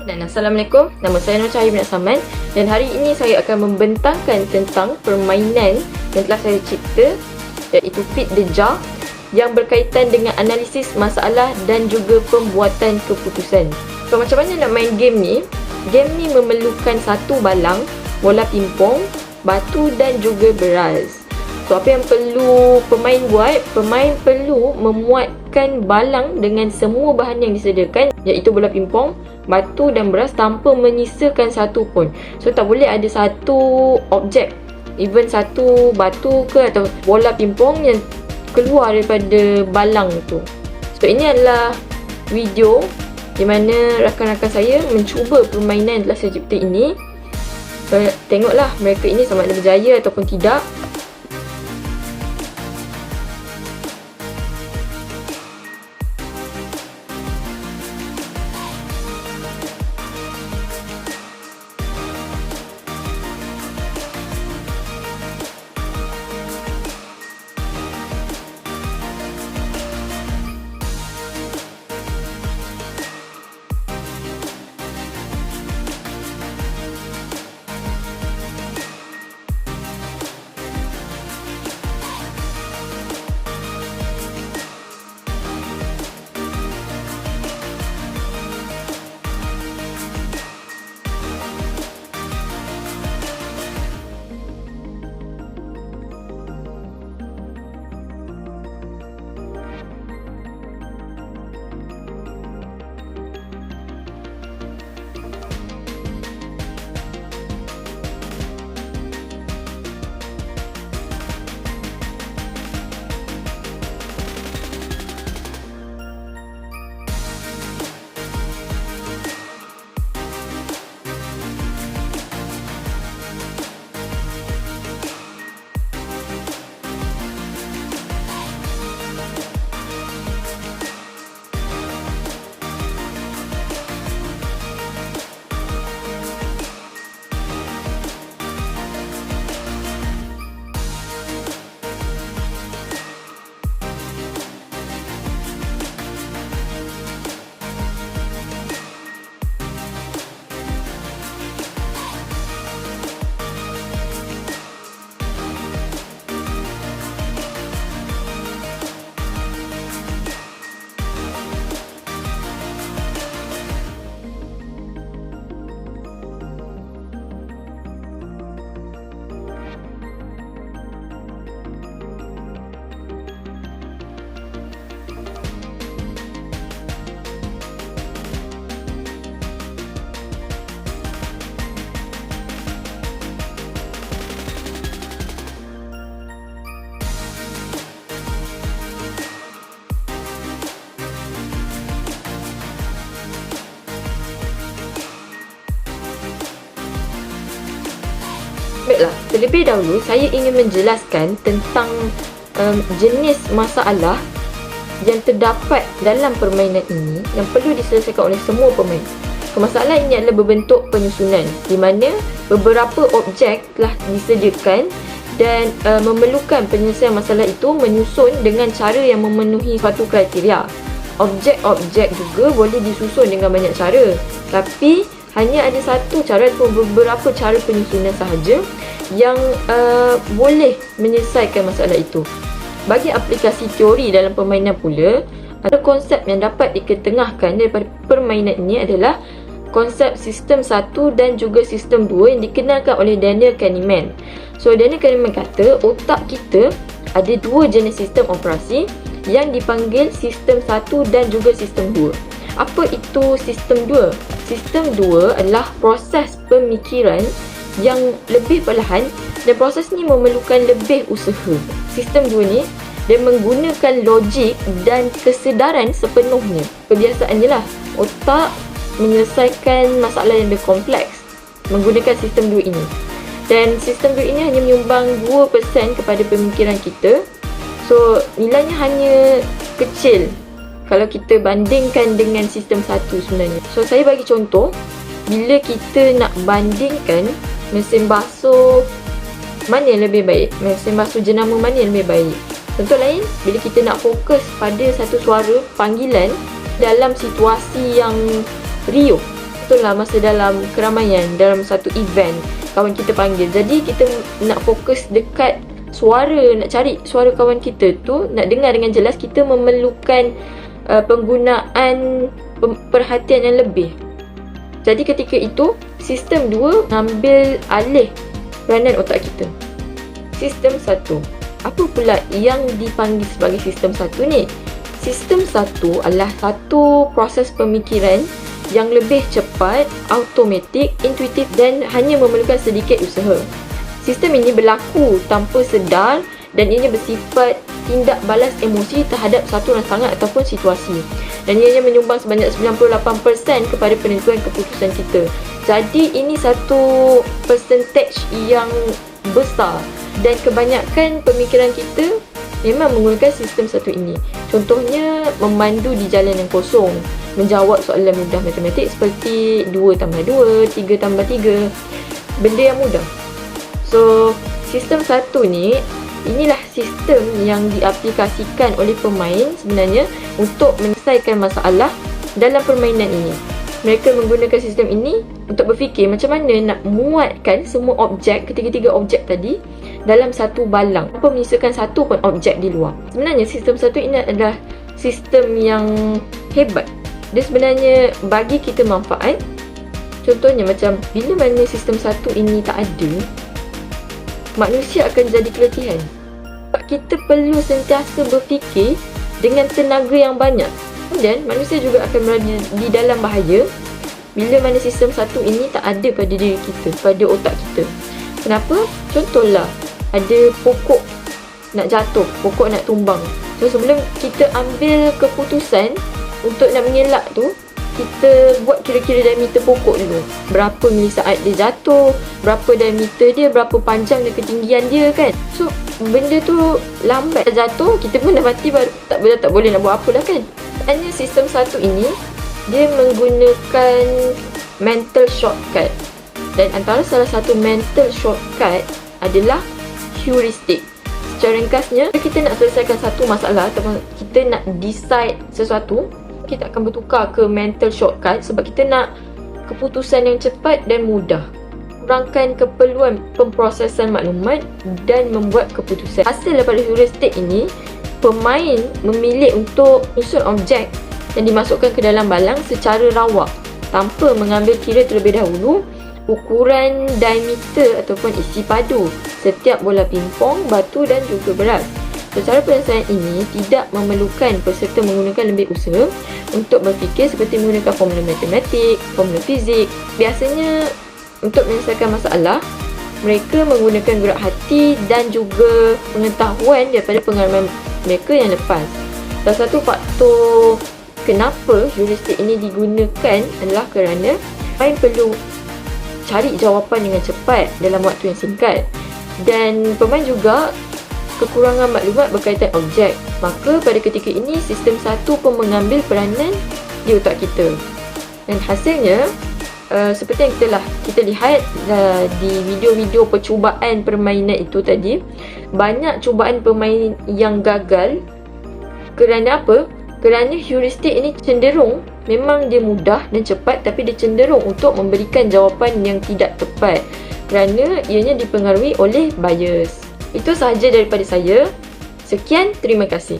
Dan Assalamualaikum, nama saya Nur Cahaya bin Saman dan hari ini saya akan membentangkan tentang permainan yang telah saya cipta, iaitu Feed the Jar, yang berkaitan dengan analisis masalah dan juga pembuatan keputusan. So, macam mana nak main game ni? Game ni memerlukan satu balang, bola pimpong, batu dan juga beras. So, apa yang perlu pemain buat? Pemain perlu memuatkan balang dengan semua bahan yang disediakan, iaitu bola pimpong, batu dan beras, tanpa menyisakan satu pun. So, tak boleh ada satu objek, even satu batu ke atau bola pimpong yang keluar daripada balang tu. So, ini adalah video di mana rakan-rakan saya mencuba permainan yang telah saya cipta ini. So, tengoklah mereka ini sama ada berjaya ataupun tidak. Baiklah, terlebih dahulu saya ingin menjelaskan tentang jenis masalah yang terdapat dalam permainan ini yang perlu diselesaikan oleh semua pemain. Masalah ini adalah berbentuk penyusunan di mana beberapa objek telah disediakan dan memerlukan penyelesaian masalah itu menyusun dengan cara yang memenuhi suatu kriteria. Objek-objek juga boleh disusun dengan banyak cara, tapi hanya ada satu cara atau beberapa cara penyusunan sahaja yang boleh menyelesaikan masalah itu. Bagi aplikasi teori dalam permainan pula, ada konsep yang dapat diketengahkan daripada permainan ini adalah konsep sistem 1 dan juga sistem 2 yang dikenalkan oleh Daniel Kahneman. So, Daniel Kahneman kata otak kita ada dua jenis sistem operasi yang dipanggil sistem 1 dan juga sistem 2. Apa itu sistem 2? Sistem 2 adalah proses pemikiran yang lebih perlahan dan proses ni memerlukan lebih usaha. Sistem 2 ni dia menggunakan logik dan kesedaran sepenuhnya. Kebiasaannya lah otak menyelesaikan masalah yang lebih kompleks menggunakan sistem 2 ini. Dan sistem 2 ini hanya menyumbang 2% kepada pemikiran kita. So, nilainya hanya kecil kalau kita bandingkan dengan sistem 1 sebenarnya. So, saya bagi contoh, bila kita nak bandingkan mesin basuh mana yang lebih baik, mesin basuh jenama mana yang lebih baik. Contoh lain, bila kita nak fokus pada satu suara panggilan dalam situasi yang riuh. contohlah masa dalam keramaian, dalam satu event kawan kita panggil, jadi kita nak fokus dekat suara, nak cari suara kawan kita tu, nak dengar dengan jelas, kita memerlukan penggunaan perhatian yang lebih. Jadi ketika itu sistem 2 ambil alih peranan otak kita. Sistem 1, apa pula yang dipanggil sebagai sistem 1 ni? Sistem 1 adalah satu proses pemikiran yang lebih cepat, automatik, intuitif dan hanya memerlukan sedikit usaha. Sistem ini berlaku tanpa sedar dan ianya bersifat tindak balas emosi terhadap satu rangsangan ataupun situasi. Dan ianya menyumbang sebanyak 98% kepada penentuan keputusan kita. Jadi ini satu percentage yang besar dan kebanyakan pemikiran kita memang menggunakan sistem 1 ini. Contohnya memandu di jalan yang kosong, menjawab soalan mudah matematik seperti 2 tambah 2, 3 tambah 3, benda yang mudah. So, sistem 1 ni, inilah sistem yang diaplikasikan oleh pemain sebenarnya untuk menyelesaikan masalah dalam permainan ini. Mereka menggunakan sistem ini untuk berfikir macam mana nak muatkan semua objek, ketiga-tiga objek tadi dalam satu balang tanpa menyisakan satu pun objek di luar. Sebenarnya sistem 1 ini adalah sistem yang hebat. Dia sebenarnya bagi kita manfaat. Contohnya macam bila mana sistem 1 ini tak ada, manusia akan jadi keletihan. Sebab kita perlu sentiasa berfikir dengan tenaga yang banyak. Kemudian manusia juga akan berada di dalam bahaya bila mana sistem 1 ini tak ada pada diri kita, pada otak kita. Kenapa? Contohlah, ada pokok nak jatuh, pokok nak tumbang. So sebelum kita ambil keputusan untuk nak mengelak tu, kita buat kira-kira diameter pokok dulu. Berapa milisaat dia jatuh, berapa diameter dia, berapa panjang dan ketinggian dia kan. So benda tu lambat jatuh, kita pun dah mati, baru tak boleh nak buat apa dah kan. Hanya sistem 1 ini dia menggunakan mental shortcut. Dan antara salah satu mental shortcut adalah heuristik. Secara ringkasnya, bila kita nak selesaikan satu masalah ataupun kita nak decide sesuatu, kita akan bertukar ke mental shortcut sebab kita nak keputusan yang cepat dan mudah, kurangkan keperluan pemprosesan maklumat dan membuat keputusan. Hasil daripada heuristik ini, pemain memilih untuk susun objek yang dimasukkan ke dalam balang secara rawak tanpa mengambil kira terlebih dahulu ukuran diameter ataupun isi padu setiap bola pingpong, batu dan juga beras. Cara penyelesaian ini tidak memerlukan peserta menggunakan lebih usaha untuk berfikir seperti menggunakan formula matematik, formula fizik. Biasanya untuk menyelesaikan masalah, mereka menggunakan gerak hati dan juga pengetahuan daripada pengalaman mereka yang lepas. Salah satu faktor kenapa heuristik ini digunakan adalah kerana pemain perlu cari jawapan dengan cepat dalam waktu yang singkat. Dan pemain juga kekurangan maklumat berkaitan objek. Maka pada ketika ini sistem 1 pun mengambil peranan di otak kita. Dan hasilnya seperti yang kita lihat di video-video percubaan permainan itu tadi, banyak cubaan pemain yang gagal. Kerana apa? Kerana heuristik ini cenderung, memang dia mudah dan cepat, tapi dia cenderung untuk memberikan jawapan yang tidak tepat kerana ianya dipengaruhi oleh bias. Itu sahaja daripada saya. Sekian, terima kasih.